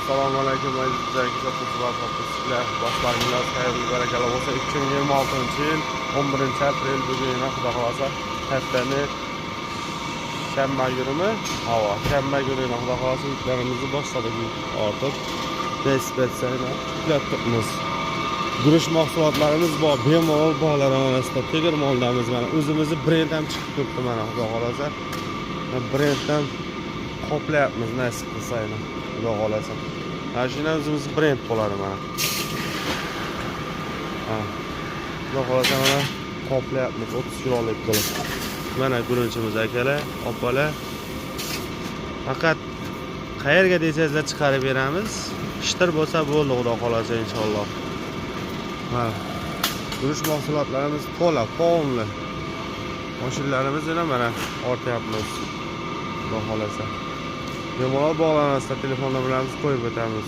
Assalomu alaykum aziz sotuvchilar, sotuvchilar, boshlaringiz xayrli barakali bo'lsa. 2026-yil 11-aprel bugun xudo xolasa haftani shanba kunimi? Havo, shanba kuni xudo xolasa yuklarimizni boshladik ortib. Nisbatan yuklatibmiz. Guruch mahsulotlarimiz bor, bemalol bog'lar orasida tegirmondamiz mana. O'zimizni brend ham chiqib turibdi mana xudo xolasa. Brenddan qoplayapmiz nasib qilsa yana xudo xolasa. Mashina o'zimiz brend bo'ladi mana. Xudo xolasa mana qoplayapmiz 30 kilolik qilib. Mana guruchimiz akalar, opalar. Faqat qayerga desangizlar chiqarib beramiz. Ishtir bo'lsa bo'ldi xudo xolasa inshaalloh. Guruch mahsulotlarimiz to'la, polni. Mashinalarimiz yana mana ortyapmiz. Xudo xolasa. Bemalol bog'lanasizlar, telefonlar bilan qo'yib o'tamiz.